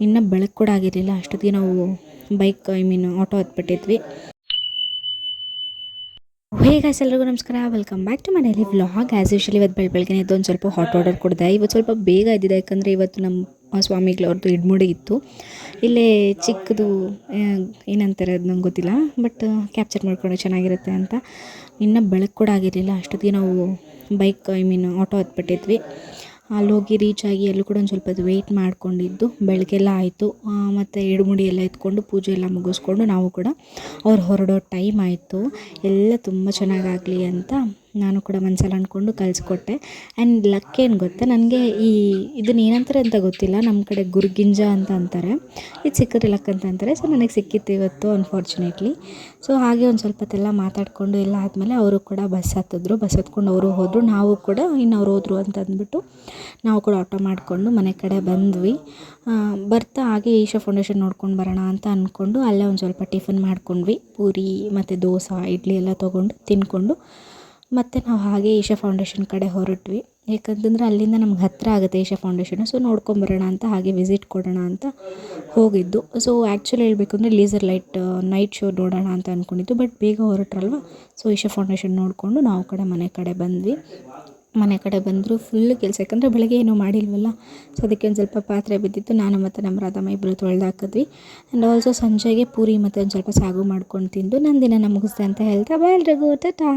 ಇನ್ನೂ ಬೆಳಕು ಕೂಡ ಆಗಿರಲಿಲ್ಲ. ಅಷ್ಟೊತ್ತಿಗೆ ನಾವು ಆಟೋ ಹತ್ಬಿಟ್ಟಿದ್ವಿ. ಹೇ ಗೈಸ್, ಎಲ್ರಿಗೂ ನಮಸ್ಕಾರ, ವೆಲ್ಕಮ್ ಬ್ಯಾಕ್ ಟು ಮನೇಲಿ ವ್ಲಾಗ್. ಆ್ಯಸ್ ಯೂಶುವಲ್ ಇವತ್ತು ಬೆಳಗ್ಗೆ ಎದ್ದು ಒಂದು ಸ್ವಲ್ಪ ಹಾಟ್ ವಾಟರ್ ಕೊಡಿದೆ. ಇವತ್ತು ಸ್ವಲ್ಪ ಬೇಗ ಎದ್ದಿದೆ, ಯಾಕಂದರೆ ಇವತ್ತು ನಮ್ಮ ಸ್ವಾಮಿಗಳವ್ರದ್ದು ಇಡ್ಮುಡಿ ಇತ್ತು. ಇಲ್ಲೇ ಚಿಕ್ಕದು ಏನಂತಾರೆ ಅದು ನಂಗೆ ಗೊತ್ತಿಲ್ಲ, ಬಟ್ ಕ್ಯಾಪ್ಚರ್ ಮಾಡ್ಕೊಂಡು ಚೆನ್ನಾಗಿರುತ್ತೆ ಅಂತ. ಇನ್ನೂ ಬೆಳಕು ಕೂಡ ಆಗಿರಲಿಲ್ಲ. ಅಷ್ಟೊತ್ತಿಗೆ ನಾವು ಆಟೋ ಹತ್ಬಿಟ್ಟಿದ್ವಿ. ಅಲ್ಲಿ ಹೋಗಿ ರೀಚ್ ಆಗಿ ಎಲ್ಲೂ ಕೂಡ ಒಂದು ಸ್ವಲ್ಪ ಅದು ವೆಯ್ಟ್ ಮಾಡ್ಕೊಂಡಿದ್ದು ಬೆಳಗ್ಗೆಲ್ಲ ಆಯಿತು. ಮತ್ತು ಇಡುಮುಡಿ ಎಲ್ಲ ಎತ್ಕೊಂಡು ಪೂಜೆ ಎಲ್ಲ ಮುಗಿಸ್ಕೊಂಡು ನಾವು ಕೂಡ ಅವ್ರು ಹೊರಡೋ ಟೈಮ್ ಆಯಿತು. ಎಲ್ಲ ತುಂಬ ಚೆನ್ನಾಗಾಗಲಿ ಅಂತ ನಾನು ಕೂಡ ಮನಸ್ಸಲ್ಲಿ ಅಂದ್ಕೊಂಡು ಕಳಿಸ್ಕೊಟ್ಟೆ. ಆ್ಯಂಡ್ ಲಕ್ ಏನು ಗೊತ್ತಾ, ನನಗೆ ಇದನ್ನು ಏನಂತಾರೆ ಅಂತ ಗೊತ್ತಿಲ್ಲ, ನಮ್ಮ ಕಡೆ ಗುರ್ಗಿಂಜ ಅಂತ ಅಂತಾರೆ, ಇದು ಸಿಕ್ಕಿದ್ರೆ ಲಕ್ ಅಂತ ಅಂತಾರೆ. ಸೊ ನನಗೆ ಸಿಕ್ಕಿತ್ತು ಇವತ್ತು ಅನ್ಫಾರ್ಚುನೇಟ್ಲಿ. ಸೊ ಹಾಗೆ ಒಂದು ಸ್ವಲ್ಪ ಹೊತ್ತೆಲ್ಲ ಮಾತಾಡಿಕೊಂಡು ಎಲ್ಲ ಆದಮೇಲೆ ಅವರು ಕೂಡ ಬಸ್ ಹತ್ಕೊಂಡು ಅವರು ಹೋದರು. ನಾವು ಕೂಡ ಇನ್ನು ಅವ್ರು ಹೋದರು ಅಂತ ಅಂದ್ಬಿಟ್ಟು ನಾವು ಕೂಡ ಆಟೋ ಮಾಡಿಕೊಂಡು ಮನೆ ಕಡೆ ಬಂದ್ವಿ. ಬರ್ತಾ ಹಾಗೆ ಈಶಾ ಫೌಂಡೇಶನ್ ನೋಡ್ಕೊಂಡು ಬರೋಣ ಅಂತ ಅಂದ್ಕೊಂಡು ಅಲ್ಲೇ ಒಂದು ಸ್ವಲ್ಪ ಟಿಫನ್ ಮಾಡ್ಕೊಂಡ್ವಿ. ಪೂರಿ ಮತ್ತು ದೋಸೆ ಇಡ್ಲಿ ಎಲ್ಲ ತೊಗೊಂಡು ತಿಂದ್ಕೊಂಡು ಮತ್ತು ನಾವು ಹಾಗೆ ಈಶಾ ಫೌಂಡೇಶನ್ ಕಡೆ ಹೊರಟ್ವಿ. ಯಾಕಂತಂದರೆ ಅಲ್ಲಿಂದ ನಮ್ಗೆ ಹತ್ತಿರ ಆಗುತ್ತೆ ಈಶಾ ಫೌಂಡೇಶನು. ಸೊ ನೋಡ್ಕೊಂಬರೋಣ ಅಂತ ಹಾಗೆ ವಿಸಿಟ್ ಕೊಡೋಣ ಅಂತ ಹೋಗಿದ್ದು. ಸೊ ಆ್ಯಕ್ಚುಲಿ ಹೇಳಬೇಕು ಅಂದರೆ ಲೀಸರ್ ಲೈಟ್ ನೈಟ್ ಶೋ ನೋಡೋಣ ಅಂತ ಅಂದ್ಕೊಂಡಿದ್ದು, ಬಟ್ ಬೇಗ ಹೊರಟ್ರಲ್ವ. ಸೊ ಈಶಾ ಫೌಂಡೇಶನ್ ನೋಡಿಕೊಂಡು ನಾವು ಕೂಡ ಮನೆ ಕಡೆ ಬಂದ್ವಿ. ಮನೆ ಕಡೆ ಬಂದರೂ ಫುಲ್ ಕೆಲಸ, ಯಾಕಂದರೆ ಬೆಳಗ್ಗೆ ಏನೂ ಮಾಡಿಲ್ವಲ್ಲ. ಸೊ ಅದಕ್ಕೆ ಒಂದು ಸ್ವಲ್ಪ ಪಾತ್ರೆ ಬಿದ್ದಿತ್ತು, ನಾನು ಮತ್ತು ನಮ್ಮ ರಾಧಮ್ಮ ಇಬ್ಬರು ತೊಳೆದಾಕಿದ್ವಿ. ಆ್ಯಂಡ್ ಆಲ್ಸೋ ಸಂಜೆಗೆ ಪೂರಿ ಮತ್ತು ಒಂದು ಸ್ವಲ್ಪ ಸಾಗು ಮಾಡ್ಕೊಂಡು ತಿಂದು ನನ್ನ ದಿನ ಮುಗಿಸ್ದೆ ಅಂತ ಹೇಳ್ತಾ ಬಾಯ್ ಎಲ್ರಿಗೂ ಟಾಟಾ.